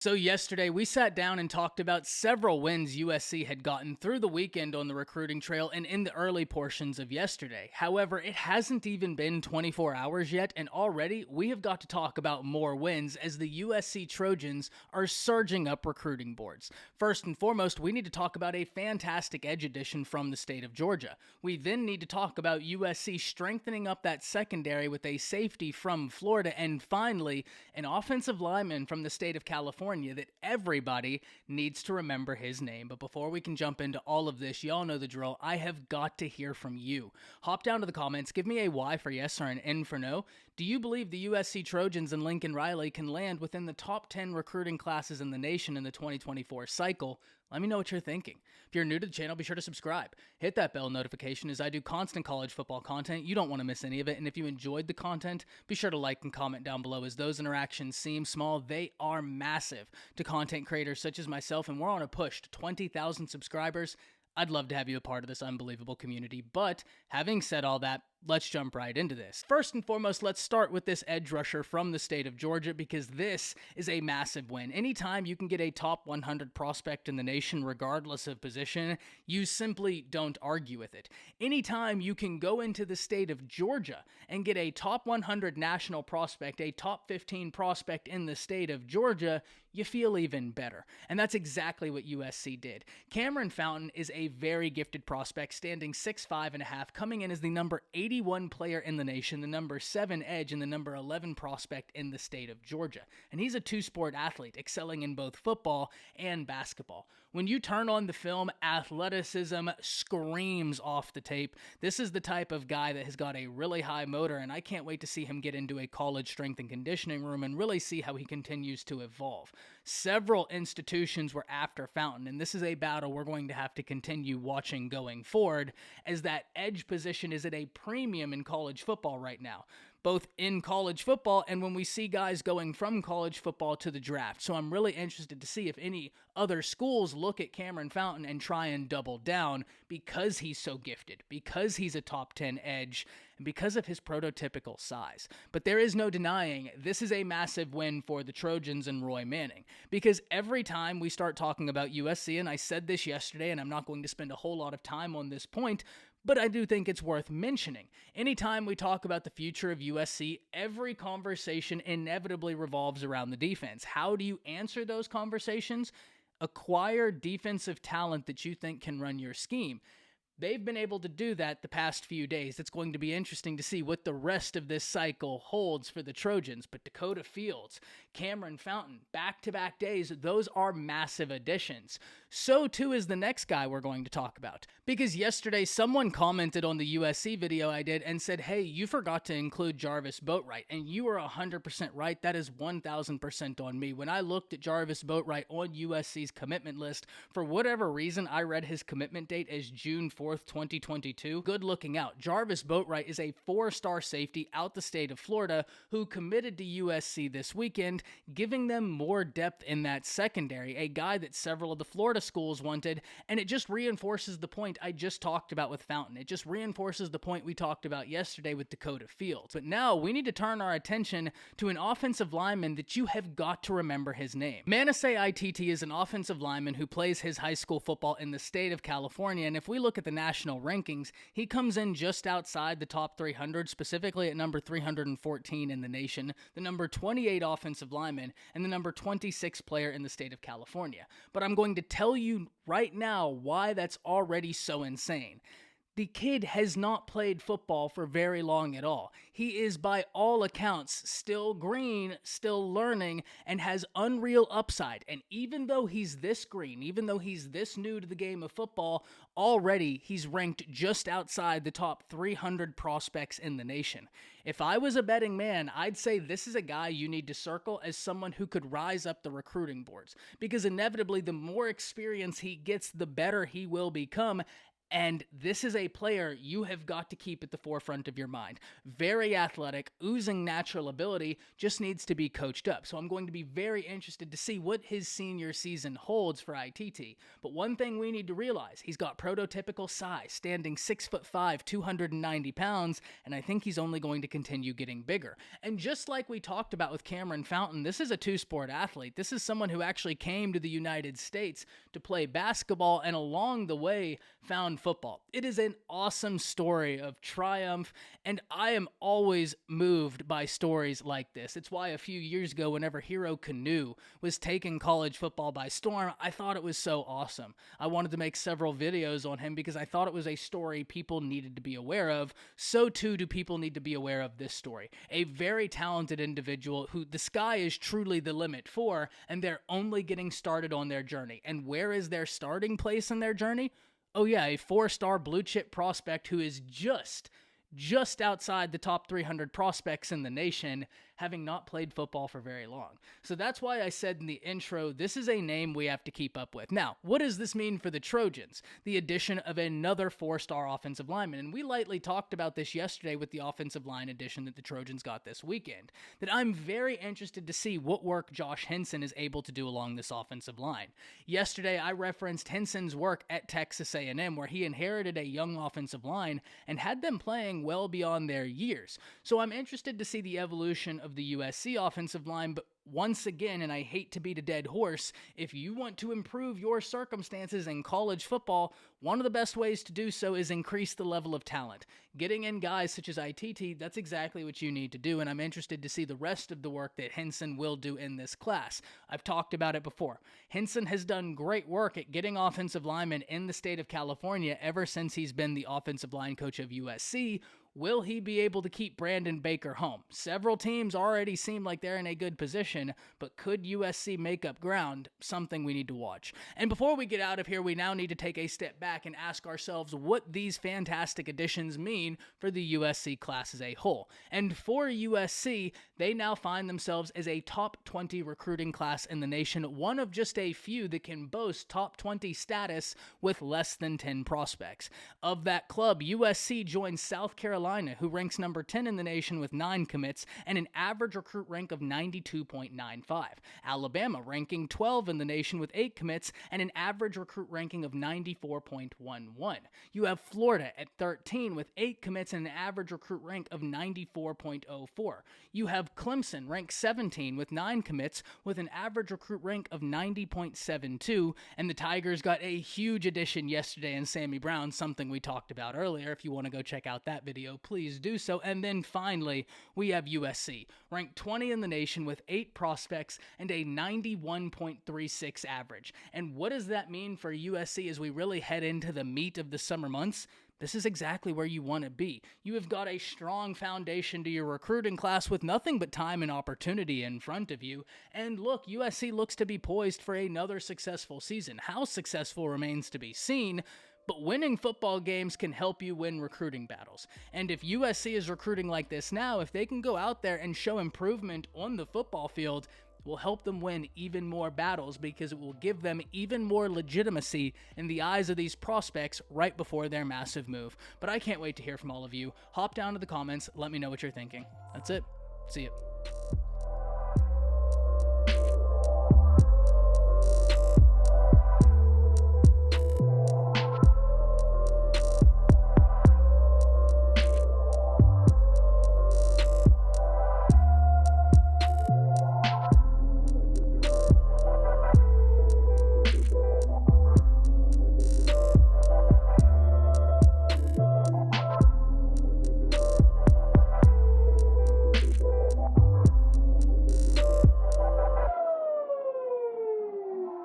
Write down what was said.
So yesterday, we sat down and talked about several wins USC had gotten through the weekend on the recruiting trail and in the early portions of yesterday. However, it hasn't even been 24 hours yet, and already we have got to talk about more wins as the USC Trojans are surging up recruiting boards. First and foremost, we need to talk about a fantastic edge addition from the state of Georgia. We then need to talk about USC strengthening up that secondary with a safety from Florida, and finally, an offensive lineman from the state of California that everybody needs to remember his name. But before we can jump into all of this, y'all know the drill. I have got to hear from you. Hop down to the comments, give me a Y for yes or an N for no. Do you believe the USC Trojans and Lincoln Riley can land within the top 10 recruiting classes in the nation in the 2024 cycle? Let me know what you're thinking. If you're new to the channel, be sure to subscribe. Hit that bell notification as I do constant college football content. You don't want to miss any of it. And if you enjoyed the content, be sure to like and comment down below, as those interactions seem small. They are massive to content creators such as myself, and we're on a push to 20,000 subscribers. I'd love to have you a part of this unbelievable community. But having said all that, let's jump right into this. First and foremost, let's start with this edge rusher from the state of Georgia, because this is a massive win. Anytime you can get a top 100 prospect in the nation, regardless of position, you simply don't argue with it. Anytime you can go into the state of Georgia and get a top 100 national prospect, a top 15 prospect in the state of Georgia, you feel even better. And that's exactly what USC did. Kameryn Fountain is a very gifted prospect, standing 6'5.5", coming in as the number 81 player in the nation, the number 7 edge, and the number 11 prospect in the state of Georgia. And he's a two-sport athlete, excelling in both football and basketball. When you turn on the film, athleticism screams off the tape. This is the type of guy that has got a really high motor, and I can't wait to see him get into a college strength and conditioning room and really see how he continues to evolve. Several institutions were after Fountain, and this is a battle we're going to have to continue watching going forward, as that edge position is at a premium in college football right now, both in college football and when we see guys going from college football to the draft. So I'm really interested to see if any other schools look at Kameryn Fountain and try and double down, because he's so gifted, because he's a top 10 edge, and because of his prototypical size. But there is no denying this is a massive win for the Trojans and Roy Manning, because every time we start talking about USC, and I said this yesterday, and I'm not going to spend a whole lot of time on this point, but I do think it's worth mentioning. Anytime we talk about the future of USC, every conversation inevitably revolves around the defense. How do you answer those conversations? Acquire defensive talent that you think can run your scheme. They've been able to do that the past few days. It's going to be interesting to see what the rest of this cycle holds for the Trojans. But Dakota Fields, Kameryn Fountain, back-to-back days, those are massive additions. So too is the next guy we're going to talk about. Because yesterday, someone commented on the USC video I did and said, hey, you forgot to include Jarvis Boatwright. And you are 100% right. That is 1,000% on me. When I looked at Jarvis Boatwright on USC's commitment list, for whatever reason, I read his commitment date as June 4th, 2022. Good looking out. Jarvis Boatwright is a 4-star safety out the state of Florida who committed to USC this weekend, giving them more depth in that secondary, a guy that several of the Florida schools wanted, and it just reinforces the point I just talked about with Fountain. It just reinforces the point we talked about yesterday with Dakota Fields. But now we need to turn our attention to an offensive lineman that you have got to remember his name. Manasse Itete is an offensive lineman who plays his high school football in the state of California, and if we look at the national rankings, he comes in just outside the top 300, specifically at number 314 in the nation, the number 28 offensive lineman, and the number 26 player in the state of California. But I'm going to tell you right now why that's already so insane. The kid has not played football for very long at all. He is, by all accounts, still green, still learning, and has unreal upside. And even though he's this green, even though he's this new to the game of football, already he's ranked just outside the top 300 prospects in the nation. If I was a betting man, I'd say this is a guy you need to circle as someone who could rise up the recruiting boards, because inevitably the more experience he gets, the better he will become. And this is a player you have got to keep at the forefront of your mind. Very athletic, oozing natural ability, just needs to be coached up. So I'm going to be very interested to see what his senior season holds for Itete. But one thing we need to realize, he's got prototypical size, standing 6'5", 290 pounds, and I think he's only going to continue getting bigger. And just like we talked about with Kameryn Fountain, this is a two-sport athlete. This is someone who actually came to the United States to play basketball and along the way found football. It is an awesome story of triumph, and I am always moved by stories like this. It's why a few years ago, whenever hero Canoe was taking college football by storm, I thought it was so awesome. I wanted to make several videos on him because I thought it was a story people needed to be aware of. So too do people need to be aware of this story. A very talented individual who the sky is truly the limit for, and they're only getting started on their journey. And where is their starting place in their journey? Oh yeah, a 4-star blue chip prospect who is just outside the top 300 prospects in the nation, having not played football for very long. So that's why I said in the intro, this is a name we have to keep up with. Now, what does this mean for the Trojans? The addition of another 4-star offensive lineman. And we lightly talked about this yesterday with the offensive line addition that the Trojans got this weekend. That I'm very interested to see what work Josh Henson is able to do along this offensive line. Yesterday, I referenced Henson's work at Texas A&M, where he inherited a young offensive line and had them playing well beyond their years. So I'm interested to see the evolution of the USC offensive line, but once again, and I hate to beat a dead horse, if you want to improve your circumstances in college football, one of the best ways to do so is increase the level of talent. Getting in guys such as Itete, that's exactly what you need to do, and I'm interested to see the rest of the work that Henson will do in this class. I've talked about it before. Henson has done great work at getting offensive linemen in the state of California ever since he's been the offensive line coach of USC. Will he be able to keep Brandon Baker home? Several teams already seem like they're in a good position, but could USC make up ground? Something we need to watch. And before we get out of here, we now need to take a step back and ask ourselves what these fantastic additions mean for the USC class as a whole. And for USC, they now find themselves as a top 20 recruiting class in the nation, one of just a few that can boast top 20 status with less than 10 prospects. Of that club, USC joins South Carolina, who ranks number 10 in the nation with 9 commits and an average recruit rank of 92.95. Alabama ranking 12 in the nation with 8 commits and an average recruit ranking of 94.11. You have Florida at 13 with 8 commits and an average recruit rank of 94.04. You have Clemson ranked 17 with 9 commits with an average recruit rank of 90.72, and the Tigers got a huge addition yesterday in Sammy Brown, something we talked about earlier. If you want to go check out that video, please do so. And then finally, we have USC, ranked 20 in the nation with 8 prospects and a 91.36 average. And what does that mean for USC as we really head into the meat of the summer months? This is exactly where you want to be. You have got a strong foundation to your recruiting class with nothing but time and opportunity in front of you. And look, USC looks to be poised for another successful season. How successful remains to be seen, but winning football games can help you win recruiting battles. And if USC is recruiting like this now, if they can go out there and show improvement on the football field, will help them win even more battles because it will give them even more legitimacy in the eyes of these prospects right before their massive move. But I can't wait to hear from all of you. Hop down to the comments, let me know what you're thinking. That's it. See you.